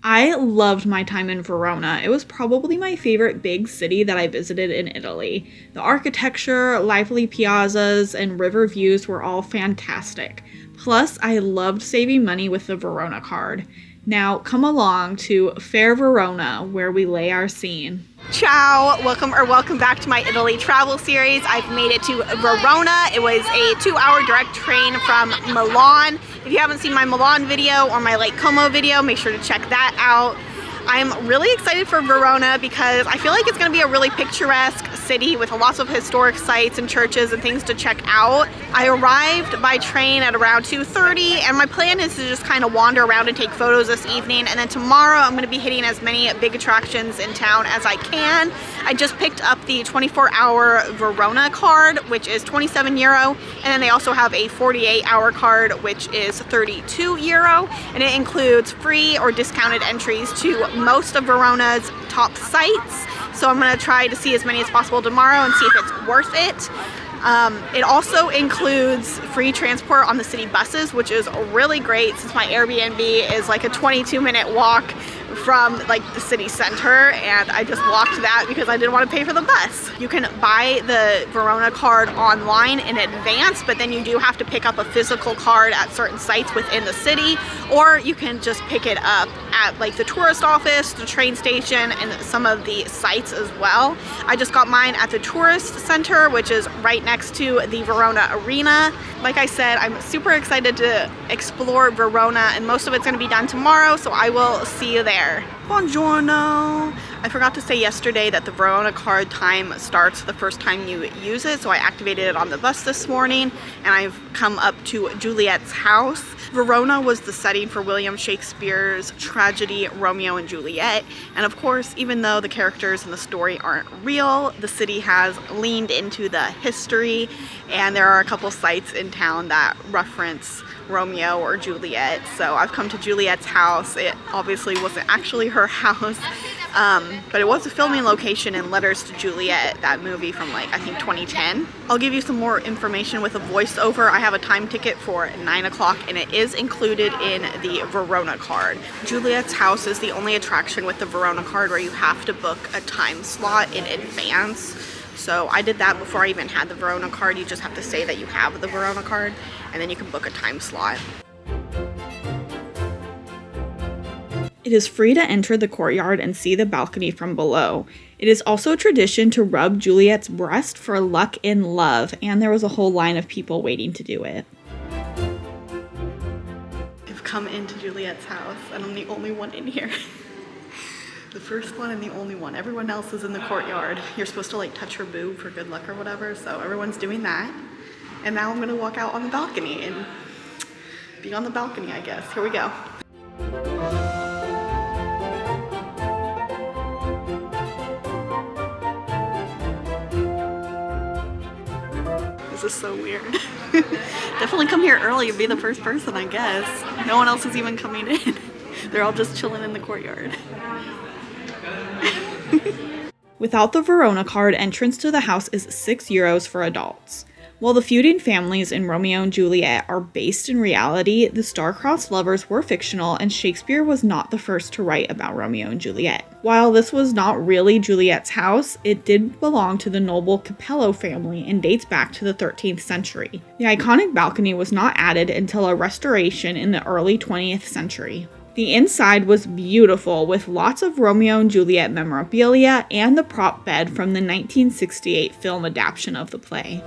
I loved my time in Verona. It was probably my favorite big city that I visited in Italy. The architecture, lively piazzas, and river views were all fantastic. Plus, I loved saving money with the Verona Card. Now, come along to Fair Verona, where we lay our scene. Ciao! Welcome back to my Italy travel series. I've made it to Verona. It was a 2-hour direct train from Milan. If you haven't seen my Milan video or my Lake Como video, make sure to check that out. I'm really excited for Verona because I feel like it's going to be a really picturesque city with lots of historic sites and churches and things to check out. I arrived by train at around 2:30, and my plan is to just kind of wander around and take photos this evening, and then tomorrow I'm going to be hitting as many big attractions in town as I can. I just picked up the 24-hour Verona card, which is €27, and then they also have a 48-hour card, which is €32, and it includes free or discounted entries to most of Verona's top sites. So I'm going to try to see as many as possible tomorrow and see if it's worth it. It also includes free transport on the city buses, which is really great since my Airbnb is like a 22-minute walk from like the city center, and I just walked that because I didn't want to pay for the bus. You can buy the Verona card online in advance, but then you do have to pick up a physical card at certain sites within the city, or you can just pick it up at like the tourist office, the train station, and some of the sites as well. I just got mine at the tourist center, which is right next to the Verona Arena. Like I said, I'm super excited to explore Verona, and most of it's going to be done tomorrow, so I will see you there. Buongiorno! I forgot to say yesterday that the Verona card time starts the first time you use it, so I activated it on the bus this morning, and I've come up to Juliet's house. Verona was the setting for William Shakespeare's tragedy Romeo and Juliet, and of course, even though the characters in the story aren't real, the city has leaned into the history, and there are a couple sites in town that reference Romeo or Juliet. So I've come to Juliet's house. It obviously wasn't actually her house, but it was a filming location in Letters to Juliet, that movie from like I think 2010. I'll give you some more information with a voiceover. I have a time ticket for 9 o'clock, and it is included in the Verona card. Juliet's house is the only attraction with the Verona card where you have to book a time slot in advance. So I did that before I even had the Verona card. You just have to say that you have the Verona card, and then you can book a time slot. It is free to enter the courtyard and see the balcony from below. It is also a tradition to rub Juliet's breast for luck in love, and there was a whole line of people waiting to do it. I've come into Juliet's house, and I'm the only one in here. The first one and the only one. Everyone else is in the courtyard. You're supposed to like touch her boob for good luck or whatever, so everyone's doing that. And now I'm gonna walk out on the balcony and be on the balcony, I guess. Here we go. This is so weird. Definitely come here early and be the first person, I guess. No one else is even coming in. They're all just chilling in the courtyard. Without the Verona card, entrance to the house is €6 for adults. While the feuding families in Romeo and Juliet are based in reality, the star-crossed lovers were fictional, and Shakespeare was not the first to write about Romeo and Juliet. While this was not really Juliet's house, it did belong to the noble Capello family and dates back to the 13th century. The iconic balcony was not added until a restoration in the early 20th century. The inside was beautiful, with lots of Romeo and Juliet memorabilia and the prop bed from the 1968 film adaptation of the play.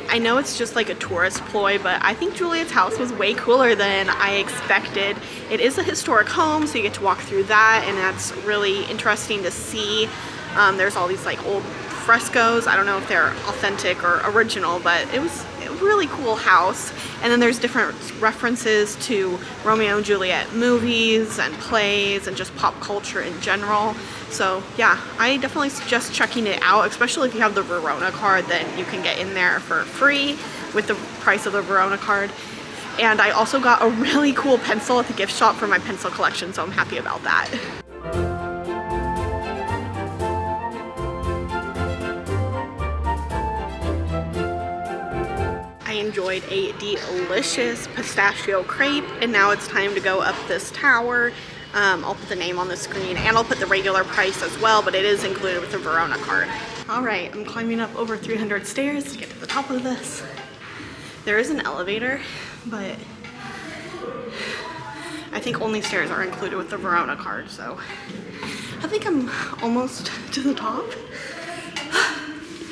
I know it's just like a tourist ploy, but I think Juliet's house was way cooler than I expected. It is a historic home, so you get to walk through that, and that's really interesting to see. There's all these like old frescoes. I don't know if they're authentic or original, but it was really cool house. And then there's different references to Romeo and Juliet movies and plays and just pop culture in general. So yeah, I definitely suggest checking it out, especially if you have the Verona card, then you can get in there for free with the price of the Verona card. And I also got a really cool pencil at the gift shop for my pencil collection, so I'm happy about that. I enjoyed a delicious pistachio crepe, and now it's time to go up this tower. I'll put the name on the screen and I'll put the regular price as well, but it is included with the Verona card. All right, I'm climbing up over 300 stairs to get to the top of this. There is an elevator, but I think only stairs are included with the Verona card, so I think I'm almost to the top.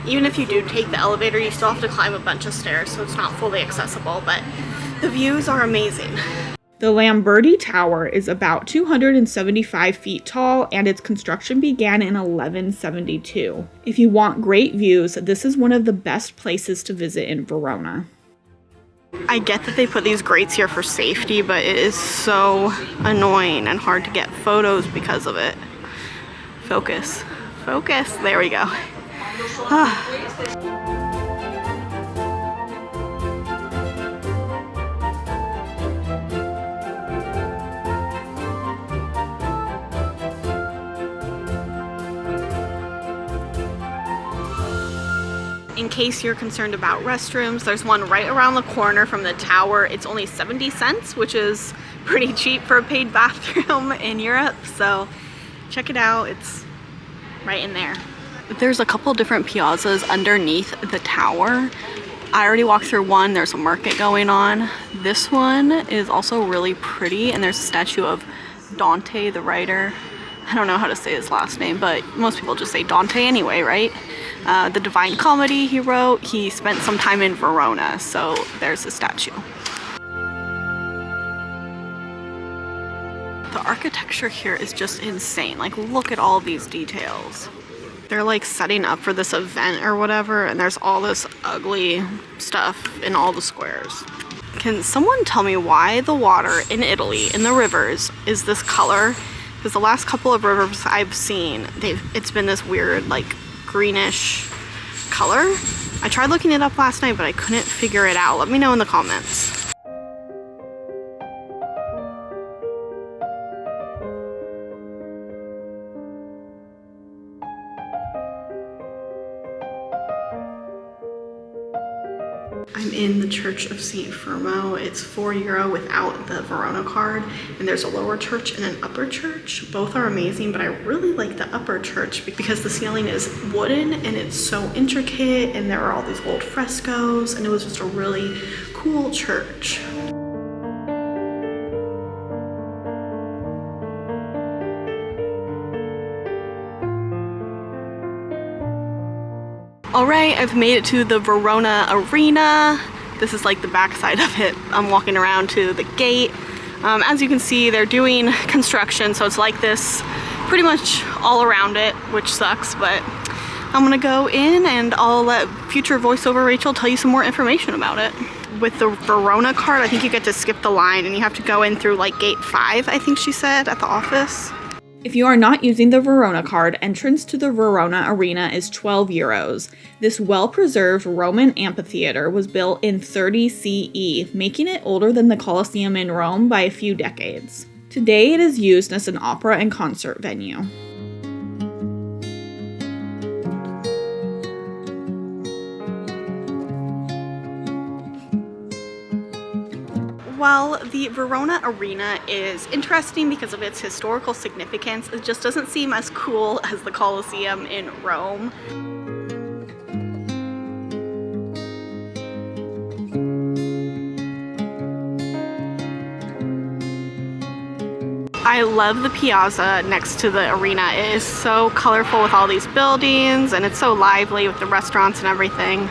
Even if you do take the elevator, you still have to climb a bunch of stairs, so it's not fully accessible, but the views are amazing. The Lamberti Tower is about 275 feet tall, and its construction began in 1172. If you want great views, this is one of the best places to visit in Verona. I get that they put these grates here for safety, but it is so annoying and hard to get photos because of it. Focus. Focus. There we go. In case you're concerned about restrooms, there's one right around the corner from the tower. It's only 70 cents, which is pretty cheap for a paid bathroom in Europe. So check it out, it's right in there. There's a couple different piazzas underneath the tower. I already walked through one, there's a market going on. This one is also really pretty, and there's a statue of Dante, the writer. I don't know how to say his last name, but most people just say Dante anyway, right? The Divine Comedy he wrote, he spent some time in Verona, so there's a statue. The architecture here is just insane. Like, look at all these details. They're like setting up for this event or whatever, and there's all this ugly stuff in all the squares. Can someone tell me why the water in Italy, in the rivers, is this color? Because the last couple of rivers I've seen, it's been this weird, like, greenish color. I tried looking it up last night, but I couldn't figure it out. Let me know in the comments. I'm in the Church of St. Fermo. It's €4 without the Verona card, and there's a lower church and an upper church. Both are amazing, but I really like the upper church because the ceiling is wooden and it's so intricate, and there are all these old frescoes, and it was just a really cool church. Alright, I've made it to the Verona Arena. This is like the backside of it. I'm walking around to the gate. As you can see, they're doing construction, so it's like this pretty much all around it, which sucks, but I'm gonna go in and I'll let future voiceover Rachel tell you some more information about it. With the Verona card, I think you get to skip the line and you have to go in through like gate 5, I think she said, at the office. If you are not using the Verona card, entrance to the Verona Arena is €12. This well-preserved Roman amphitheater was built in 30 CE, making it older than the Colosseum in Rome by a few decades. Today it is used as an opera and concert venue. While the Verona Arena is interesting because of its historical significance, it just doesn't seem as cool as the Colosseum in Rome. I love the piazza next to the arena. It is so colorful with all these buildings, and it's so lively with the restaurants and everything.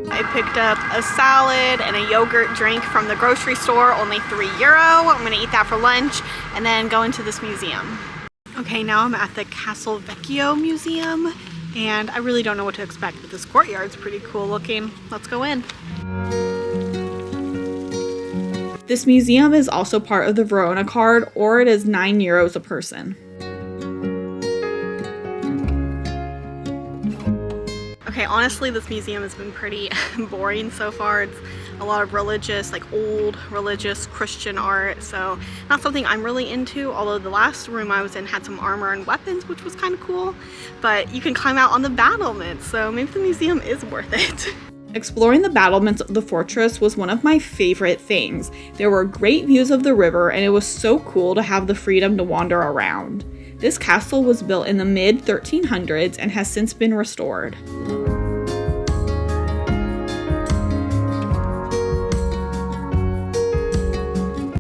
I picked picked up a salad and a yogurt drink from the grocery store, only €3. I'm gonna eat that for lunch and then go into this museum. Okay, now I'm at the Castelvecchio Museum and I really don't know what to expect, but this courtyard's pretty cool looking. Let's go in. This museum is also part of the Verona Card, or it is €9 a person. Okay, honestly, this museum has been pretty boring so far. It's a lot of religious, like old religious Christian art, so not something I'm really into, although the last room I was in had some armor and weapons, which was kind of cool, but you can climb out on the battlements, so maybe the museum is worth it. Exploring the battlements of the fortress was one of my favorite things. There were great views of the river, and it was so cool to have the freedom to wander around. This castle was built in the mid-1300s and has since been restored.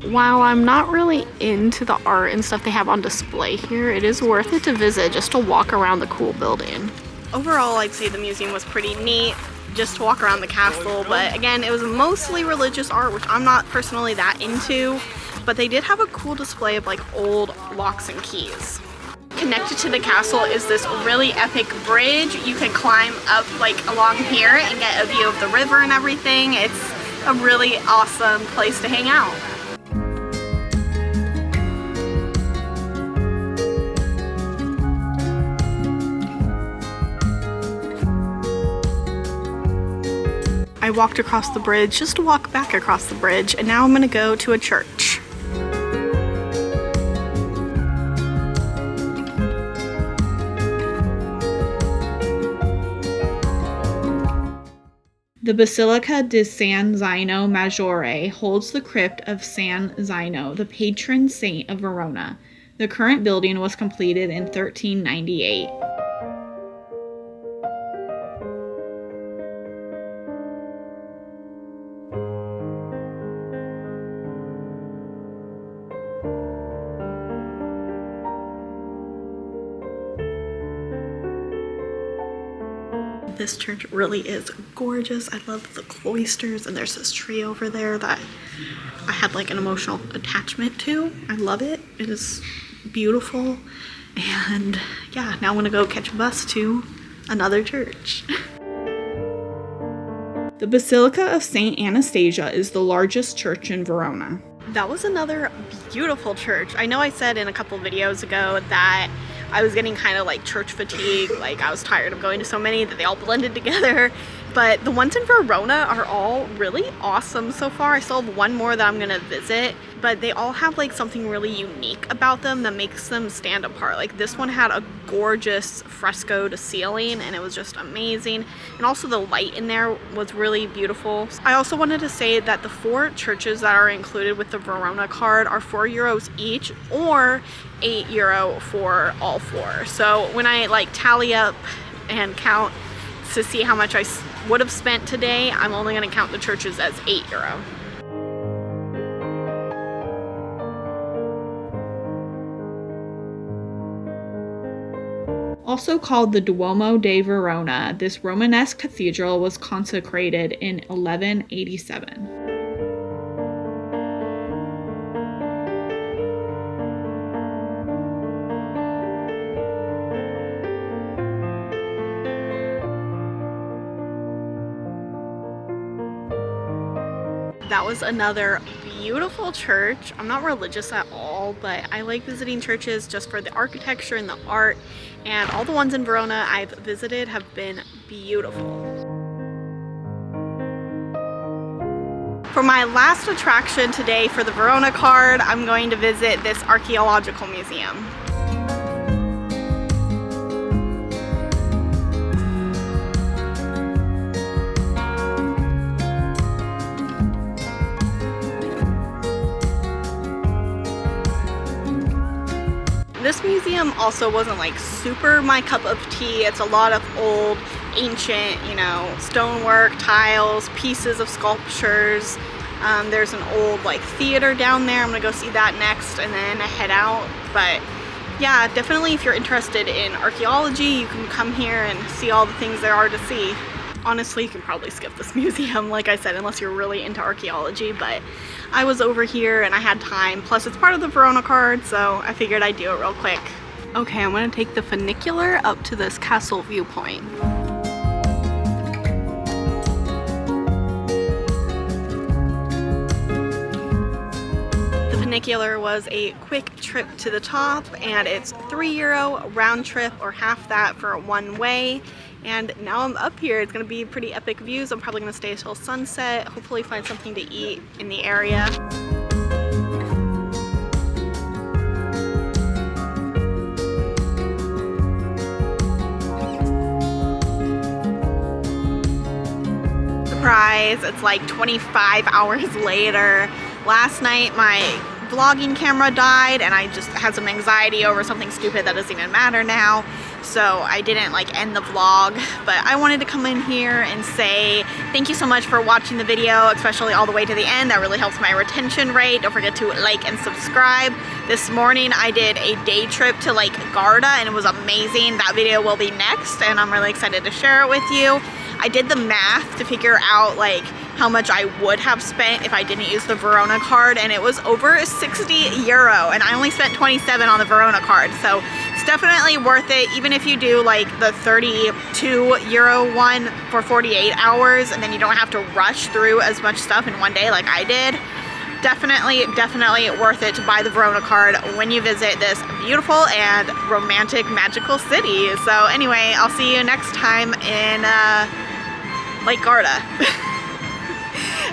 While I'm not really into the art and stuff they have on display here, it is worth it to visit just to walk around the cool building. Overall, I'd say the museum was pretty neat just to walk around the castle, but again, it was mostly religious art, which I'm not personally that into, but they did have a cool display of like old locks and keys. Connected to the castle is this really epic bridge. You can climb up like along here and get a view of the river and everything. It's a really awesome place to hang out. I walked across the bridge just to walk back across the bridge, and now I'm gonna go to a church. The Basilica di San Zeno Maggiore holds the crypt of San Zeno, the patron saint of Verona. The current building was completed in 1398. This church really is gorgeous. I love the cloisters, and there's this tree over there that I had like an emotional attachment to. I love it. It is beautiful. And yeah, now I'm gonna go catch a bus to another church. The Basilica of St. Anastasia is the largest church in Verona. That was another beautiful church. I know I said in a couple videos ago that I was getting kind of like church fatigue, like I was tired of going to so many that they all blended together, but the ones in Verona are all really awesome so far. I still have one more that I'm gonna visit, but they all have like something really unique about them that makes them stand apart. Like this one had a gorgeous frescoed ceiling and it was just amazing, and also the light in there was really beautiful. I also wanted to say that the 4 churches that are included with the Verona card are €4 each, or €8 for all 4. So when I like tally up and count to see how much I would have spent today, I'm only going to count the churches as €8. Also called the Duomo de Verona, this Romanesque cathedral was consecrated in 1187. That was another beautiful church. I'm not religious at all, but I like visiting churches just for the architecture and the art, and all the ones in Verona I've visited have been beautiful. For my last attraction today for the Verona card, I'm going to visit this archaeological museum. This museum also wasn't like super my cup of tea. It's a lot of old, ancient, stonework, tiles, pieces of sculptures. There's an old like theater down there. I'm gonna go see that next and then head out. But yeah, definitely if you're interested in archaeology, you can come here and see all the things there are to see. honestly, you can probably skip this museum, like I said, unless you're really into archaeology, but I was over here and I had time. Plus, it's part of the Verona Card, so I figured I'd do it real quick. Okay, I'm gonna take the funicular up to this castle viewpoint. The funicular was a quick trip to the top, and it's €3 round trip, or half that for one way. And now I'm up here. It's gonna be pretty epic views. I'm probably gonna stay till sunset, hopefully find something to eat in the area. Surprise, it's like 25 hours later. Last night my vlogging camera died and I just had some anxiety over something stupid that doesn't even matter now. So I didn't like end the vlog, but I wanted to come in here and say thank you so much for watching the video, especially all the way to the end. That really helps my retention rate. Don't forget to like and subscribe. This morning I did a day trip to Lake Garda and it was amazing. That video will be next and I'm really excited to share it with you. I did the math to figure out like how much I would have spent if I didn't use the Verona card, and it was over €60, and I only spent 27 on the Verona card, so it's definitely worth it, even if you do like the €32 one for 48 hours, and then you don't have to rush through as much stuff in one day like I did. Definitely worth it to buy the Verona card when you visit this beautiful and romantic, magical city. So anyway, I'll see you next time in Lake Garda.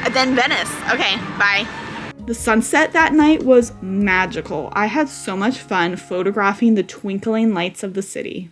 And then Venice. Okay, bye. The sunset that night was magical. I had so much fun photographing the twinkling lights of the city.